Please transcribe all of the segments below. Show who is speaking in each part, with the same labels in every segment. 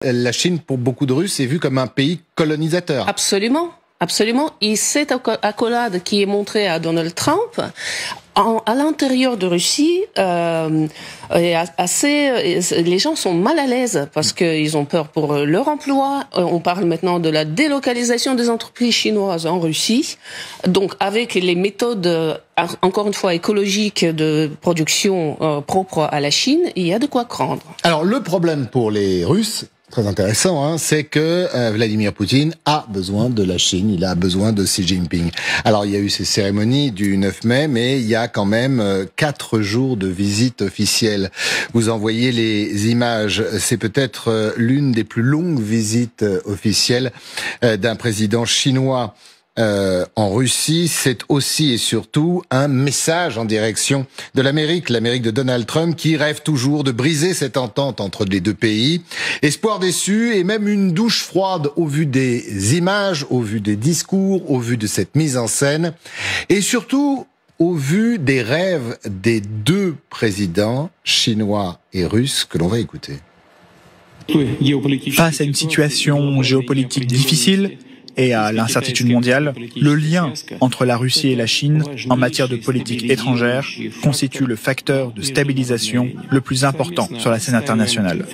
Speaker 1: La Chine, pour beaucoup de Russes, est vue comme un pays colonisateur.
Speaker 2: Absolument, absolument. Et cette accolade qui est montrée à Donald Trump, à l'intérieur de Russie, les gens sont mal à l'aise parce qu'ils ont peur pour leur emploi. On parle maintenant de la délocalisation des entreprises chinoises en Russie. Donc, avec les méthodes, encore une fois, écologiques de production propres à la Chine, il y a de quoi craindre.
Speaker 1: Alors, le problème pour les Russes, très intéressant, c'est que Vladimir Poutine a besoin de la Chine, il a besoin de Xi Jinping. Alors il y a eu ces cérémonies du 9 mai, mais il y a quand même 4 jours de visite officielle. Vous envoyez les images, c'est peut-être l'une des plus longues visites officielles d'un président chinois en Russie. C'est aussi et surtout un message en direction de l'Amérique de Donald Trump qui rêve toujours de briser cette entente entre les deux pays. Espoir déçu et même une douche froide au vu des images, au vu des discours, au vu de cette mise en scène et surtout au vu des rêves des deux présidents chinois et russes que l'on va écouter.
Speaker 3: Face à une situation géopolitique difficile et à l'incertitude mondiale, le lien entre la Russie et la Chine en matière de politique étrangère constitue le facteur de stabilisation le plus important sur la scène internationale.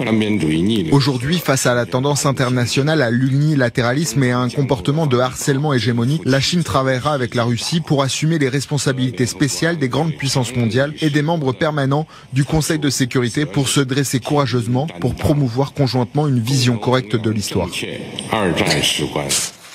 Speaker 4: Aujourd'hui, face à la tendance internationale à l'unilatéralisme et à un comportement de harcèlement hégémonique, la Chine travaillera avec la Russie pour assumer les responsabilités spéciales des grandes puissances mondiales et des membres permanents du Conseil de sécurité pour se dresser courageusement pour promouvoir conjointement une vision correcte de l'histoire.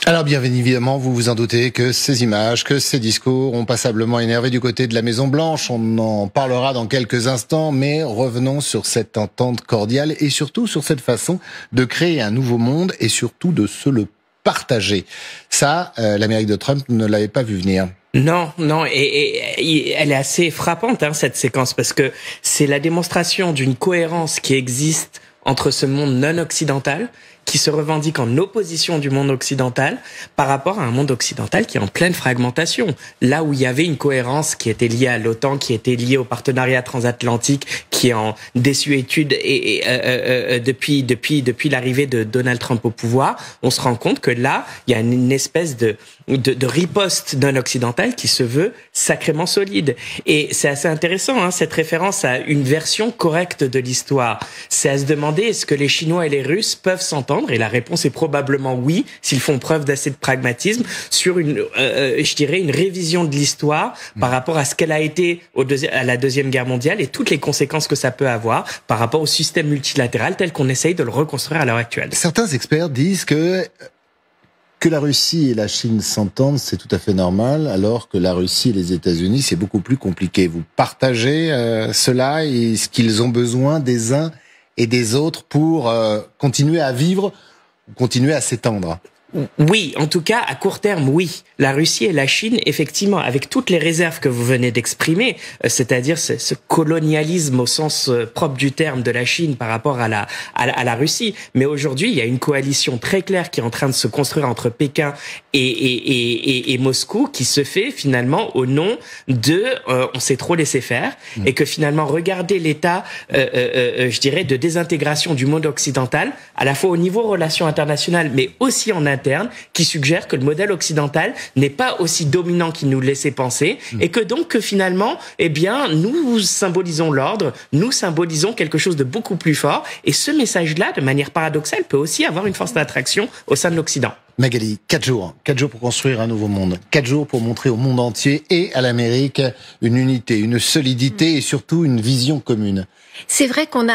Speaker 1: Alors bien évidemment, vous vous en doutez que ces images, que ces discours ont passablement énervé du côté de la Maison-Blanche. On en parlera dans quelques instants, mais revenons sur cette entente cordiale et surtout sur cette façon de créer un nouveau monde et surtout de se le partager. Ça, l'Amérique de Trump ne l'avait pas vu venir.
Speaker 5: Non, et elle est assez frappante, cette séquence, parce que c'est la démonstration d'une cohérence qui existe entre ce monde non occidental, qui se revendique en opposition du monde occidental par rapport à un monde occidental qui est en pleine fragmentation. Là où il y avait une cohérence qui était liée à l'OTAN, qui était liée au partenariat transatlantique, qui est en désuétude depuis l'arrivée de Donald Trump au pouvoir, on se rend compte que là, il y a une espèce de riposte non occidentale qui se veut sacrément solide. Et c'est assez intéressant, cette référence à une version correcte de l'histoire. C'est à se demander, est-ce que les Chinois et les Russes peuvent s'entendre? Et la réponse est probablement oui, s'ils font preuve d'assez de pragmatisme sur une révision de l'histoire par rapport à ce qu'elle a été à la Deuxième Guerre mondiale et toutes les conséquences que ça peut avoir par rapport au système multilatéral tel qu'on essaye de le reconstruire à l'heure actuelle.
Speaker 1: Certains experts disent que la Russie et la Chine s'entendent, c'est tout à fait normal, alors que la Russie et les États-Unis, c'est beaucoup plus compliqué. Vous partagez cela et ce qu'ils ont besoin des uns et des autres pour continuer à vivre, continuer à s'étendre?
Speaker 5: Oui, en tout cas, à court terme, oui. La Russie et la Chine, effectivement, avec toutes les réserves que vous venez d'exprimer, c'est-à-dire ce colonialisme au sens propre du terme de la Chine par rapport à la Russie. Mais aujourd'hui, il y a une coalition très claire qui est en train de se construire entre Pékin et Moscou, qui se fait finalement au nom de on s'est trop laissé faire, et que finalement, regardez l'état, de désintégration du monde occidental, à la fois au niveau relations internationales, mais aussi en interne, qui suggère que le modèle occidental n'est pas aussi dominant qu'il nous le laissait penser, et que donc que finalement, nous symbolisons l'ordre, nous symbolisons quelque chose de beaucoup plus fort, et ce message-là, de manière paradoxale, peut aussi avoir une force d'attraction au sein de l'Occident.
Speaker 1: Magali, 4 jours pour construire un nouveau monde, 4 jours pour montrer au monde entier et à l'Amérique une unité, une solidité et surtout une vision commune.
Speaker 6: C'est vrai qu'on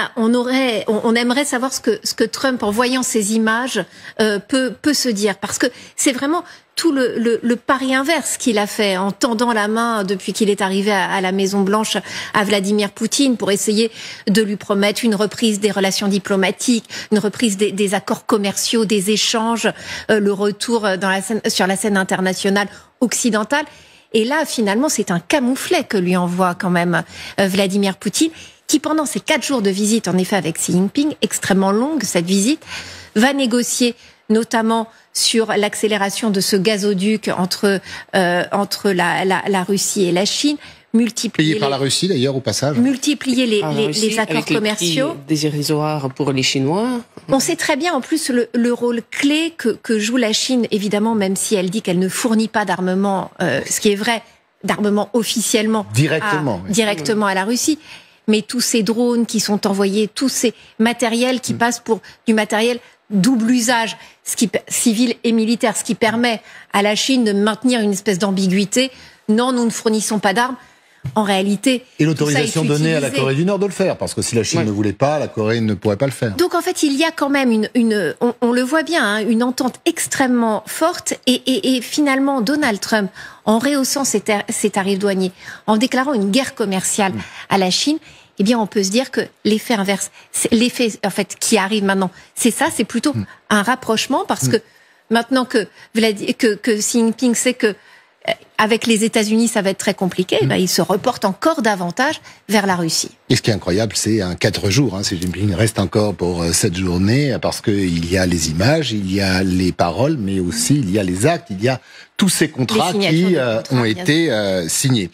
Speaker 6: aimerait savoir ce que Trump, en voyant ces images, peut se dire, parce que c'est vraiment tout le pari inverse qu'il a fait en tendant la main depuis qu'il est arrivé à la Maison-Blanche à Vladimir Poutine pour essayer de lui promettre une reprise des relations diplomatiques, une reprise des accords commerciaux, des échanges, le retour sur la scène internationale occidentale. Et là, finalement, c'est un camouflet que lui envoie quand même Vladimir Poutine, qui pendant ces 4 jours de visite, en effet, avec Xi Jinping, extrêmement longue cette visite, va négocier notamment sur l'accélération de ce gazoduc entre la Russie et la Chine, multiplier
Speaker 1: payé par la Russie d'ailleurs au passage.
Speaker 6: Multiplier les accords
Speaker 2: avec
Speaker 6: commerciaux.
Speaker 2: Les prix dérisoires pour les Chinois.
Speaker 6: On sait très bien en plus le rôle clé que joue la Chine, évidemment, même si elle dit qu'elle ne fournit pas d'armement, ce qui est vrai, d'armement officiellement directement à la Russie. Mais tous ces drones qui sont envoyés, tous ces matériels qui passent pour du matériel double usage, civil et militaire, ce qui permet à la Chine de maintenir une espèce d'ambiguïté. Non, nous ne fournissons pas d'armes. En réalité,
Speaker 1: et l'autorisation donnée à la Corée du Nord de le faire, parce que si la Chine ne voulait pas, la Corée ne pourrait pas le faire.
Speaker 6: Donc en fait, il y a quand même on le voit bien, hein, une entente extrêmement forte. Et finalement, Donald Trump, en rehaussant ses tarifs douaniers, en déclarant une guerre commerciale à la Chine, eh bien, on peut se dire que l'effet inverse, l'effet en fait qui arrive maintenant, c'est ça, c'est plutôt un rapprochement, parce que maintenant que Xi Jinping sait que avec les États-Unis, ça va être très compliqué. Il se reporte encore davantage vers la Russie.
Speaker 1: Et ce qui est incroyable, c'est 4 jours. Xi Jinping reste encore pour cette journée, parce qu'il y a les images, il y a les paroles, mais aussi il y a les actes, il y a tous ces contrats qui ont été signés.